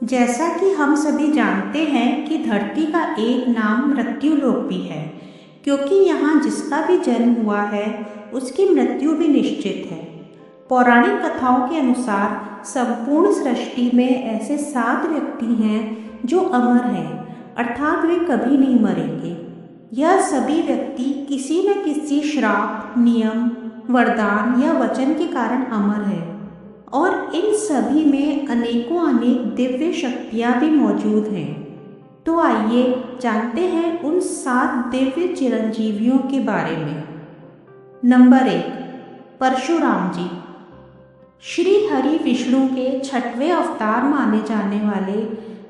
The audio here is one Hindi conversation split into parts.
जैसा कि हम सभी जानते हैं कि धरती का एक नाम मृत्युलोक भी है, क्योंकि यहाँ जिसका भी जन्म हुआ है उसकी मृत्यु भी निश्चित है। पौराणिक कथाओं के अनुसार संपूर्ण सृष्टि में ऐसे 7 व्यक्ति हैं जो अमर हैं, अर्थात वे कभी नहीं मरेंगे। यह सभी व्यक्ति किसी न किसी श्राप, नियम, वरदान या वचन के कारण अमर है और इन सभी में अनेकों अनेक दिव्य शक्तियाँ भी मौजूद हैं। तो आइए जानते हैं उन 7 दिव्य चिरंजीवियों के बारे में। नंबर 1, परशुराम जी। श्री हरि विष्णु के 6वें अवतार माने जाने वाले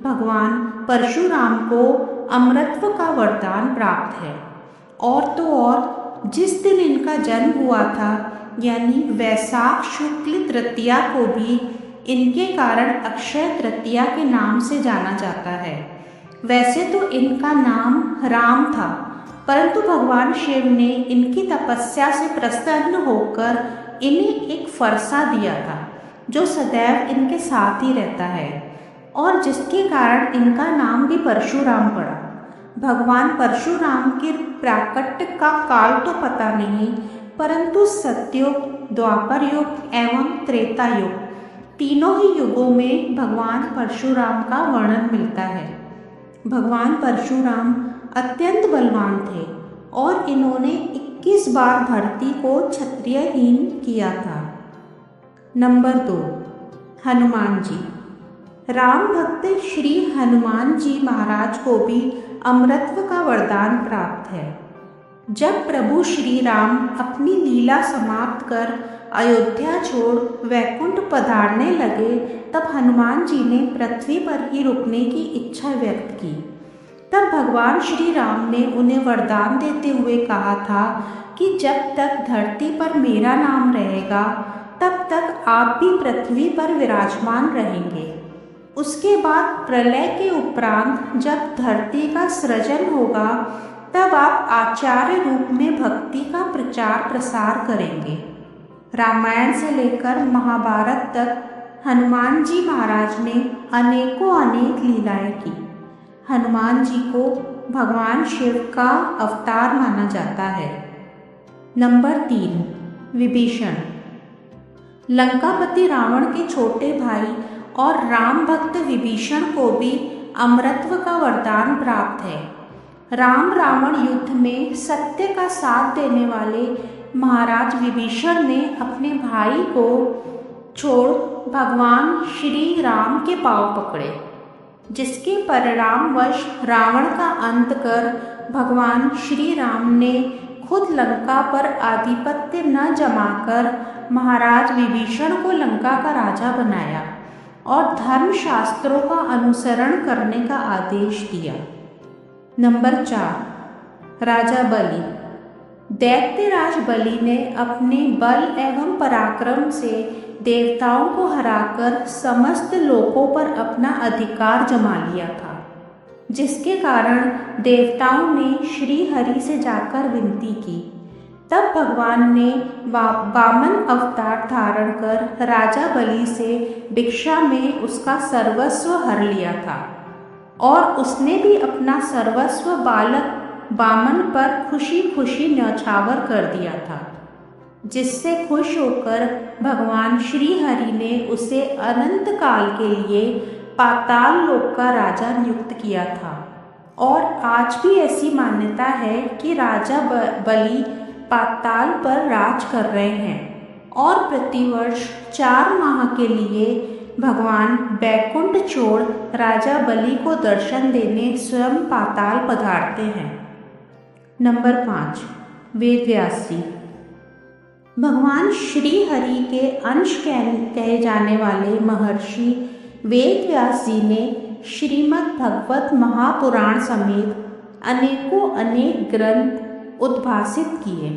भगवान परशुराम को अमरत्व का वरदान प्राप्त है। और तो और जिस दिन इनका जन्म हुआ था यानी वैशाख शुक्ल तृतीया को भी इनके कारण अक्षय तृतीया के नाम से जाना जाता है। वैसे तो इनका नाम राम था, परंतु भगवान शिव ने इनकी तपस्या से प्रसन्न होकर इन्हें एक फरसा दिया था जो सदैव इनके साथ ही रहता है और जिसके कारण इनका नाम भी परशुराम पड़ा। भगवान परशुराम के प्राकट्य का काल तो पता नहीं, परंतु सतयुग, द्वापर युग एवं त्रेता युग, तीनों ही युगों में भगवान परशुराम का वर्णन मिलता है। भगवान परशुराम अत्यंत बलवान थे और इन्होंने 21 बार धरती को क्षत्रियहीन किया था। नंबर 2, हनुमान जी। राम भक्त श्री हनुमान जी महाराज को भी अमरत्व का वरदान प्राप्त है। जब प्रभु श्री राम अपनी लीला समाप्त कर अयोध्या छोड़ वैकुंठ पधारने लगे, तब हनुमान जी ने पृथ्वी पर ही रुकने की इच्छा व्यक्त की। तब भगवान श्री राम ने उन्हें वरदान देते हुए कहा था कि जब तक धरती पर मेरा नाम रहेगा तब तक आप भी पृथ्वी पर विराजमान रहेंगे। उसके बाद प्रलय के उपरांत जब धरती का सृजन होगा तब आप आचार्य रूप में भक्ति का प्रचार प्रसार करेंगे। रामायण से लेकर महाभारत तक हनुमान जी महाराज ने अनेकों अनेक लीलाएं की। हनुमान जी को भगवान शिव का अवतार माना जाता है। नंबर 3, विभीषण। लंकापति रावण के छोटे भाई और राम भक्त विभीषण को भी अमरत्व का वरदान प्राप्त है। राम रावण युद्ध में सत्य का साथ देने वाले महाराज विभीषण ने अपने भाई को छोड़ भगवान श्री राम के पांव पकड़े, जिसके परिणामवश रावण का अंत कर भगवान श्री राम ने खुद लंका पर आधिपत्य न जमाकर महाराज विभीषण को लंका का राजा बनाया और धर्मशास्त्रों का अनुसरण करने का आदेश दिया। नंबर 4, राजा बलि। दैत्यराज बलि ने अपने बल एवं पराक्रम से देवताओं को हराकर समस्त लोकों पर अपना अधिकार जमा लिया था, जिसके कारण देवताओं ने श्री हरि से जाकर विनती की। तब भगवान ने वामन अवतार धारण कर राजा बलि से भिक्षा में उसका सर्वस्व हर लिया था और उसने भी अपना सर्वस्व बालक वामन पर खुशी खुशी न्यौछावर कर दिया था, जिससे खुश होकर भगवान श्री हरि ने उसे अनंत काल के लिए पाताल लोक का राजा नियुक्त किया था। और आज भी ऐसी मान्यता है कि राजा बलि पाताल पर राज कर रहे हैं और प्रतिवर्ष 4 माह के लिए भगवान बैकुंठ छोड़ राजा बलि को दर्शन देने स्वयं पाताल पधारते हैं। नंबर 5, वेदव्यास जी। भगवान श्री हरि के अंश कहे जाने वाले महर्षि वेदव्यास जी ने श्रीमद् भगवत महापुराण समेत अनेकों अनेक ग्रंथ उद्भासित किए।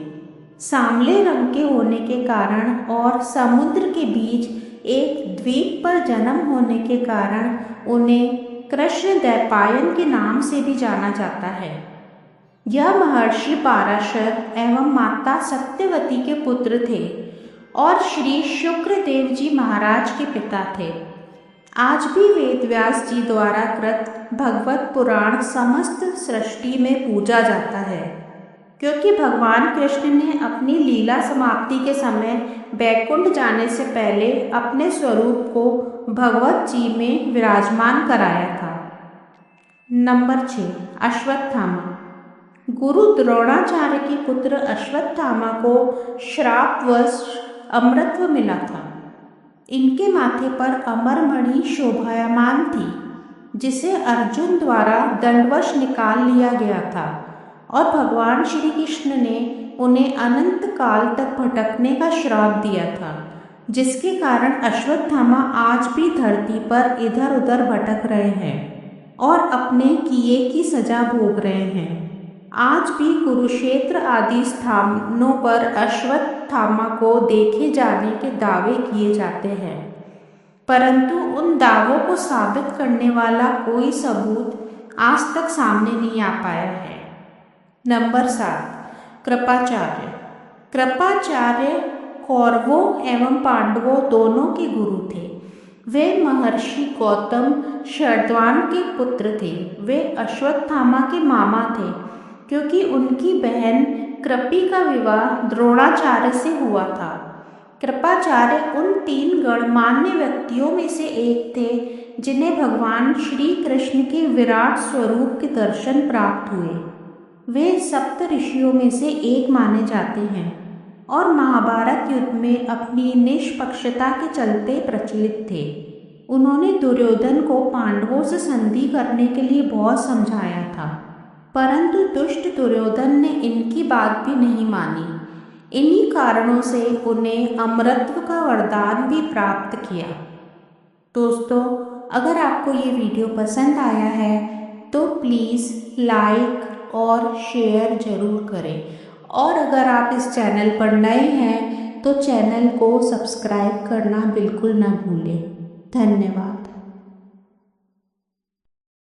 सांवले रंग के होने के कारण और समुद्र के बीच एक द्वीप पर जन्म होने के कारण उन्हें कृष्ण द्वैपायन के नाम से भी जाना जाता है। यह महर्षि पाराशर एवं माता सत्यवती के पुत्र थे और श्री शुक्रदेव जी महाराज के पिता थे। आज भी वेद व्यास जी द्वारा कृत भगवत पुराण समस्त सृष्टि में पूजा जाता है, क्योंकि भगवान कृष्ण ने अपनी लीला समाप्ति के समय बैकुंठ जाने से पहले अपने स्वरूप को भगवत जी में विराजमान कराया था। नंबर 6, अश्वत्थामा। गुरु द्रोणाचार्य के पुत्र अश्वत्थामा को श्रापवश अमरत्व मिला था। इनके माथे पर अमरमणि शोभायमान थी, जिसे अर्जुन द्वारा दंडवश निकाल लिया गया था और भगवान श्री कृष्ण ने उन्हें अनंत काल तक भटकने का श्राप दिया था, जिसके कारण अश्वत्थामा आज भी धरती पर इधर उधर भटक रहे हैं और अपने किए की सजा भोग रहे हैं। आज भी कुरुक्षेत्र आदि स्थानों पर अश्वत्थामा को देखे जाने के दावे किए जाते हैं, परंतु उन दावों को साबित करने वाला कोई सबूत आज तक सामने नहीं आ पाया है। नंबर 7, कृपाचार्य। कृपाचार्य कौरवों एवं पांडवों दोनों के गुरु थे। वे महर्षि गौतम शरद्वान के पुत्र थे। वे अश्वत्थामा के मामा थे, क्योंकि उनकी बहन कृपी का विवाह द्रोणाचार्य से हुआ था। कृपाचार्य उन 3 गणमान्य व्यक्तियों में से एक थे जिन्हें भगवान श्री कृष्ण के विराट स्वरूप के दर्शन प्राप्त हुए। वे सप्त ऋषियों में से एक माने जाते हैं और महाभारत युद्ध में अपनी निष्पक्षता के चलते प्रचलित थे। उन्होंने दुर्योधन को पांडवों से संधि करने के लिए बहुत समझाया था, परंतु दुष्ट दुर्योधन ने इनकी बात भी नहीं मानी। इन्हीं कारणों से उन्हें अमरत्व का वरदान भी प्राप्त किया। दोस्तों, अगर आपको ये वीडियो पसंद आया है तो प्लीज़ लाइक और शेयर ज़रूर करें, और अगर आप इस चैनल पर नए हैं तो चैनल को सब्सक्राइब करना बिल्कुल ना भूलें। धन्यवाद।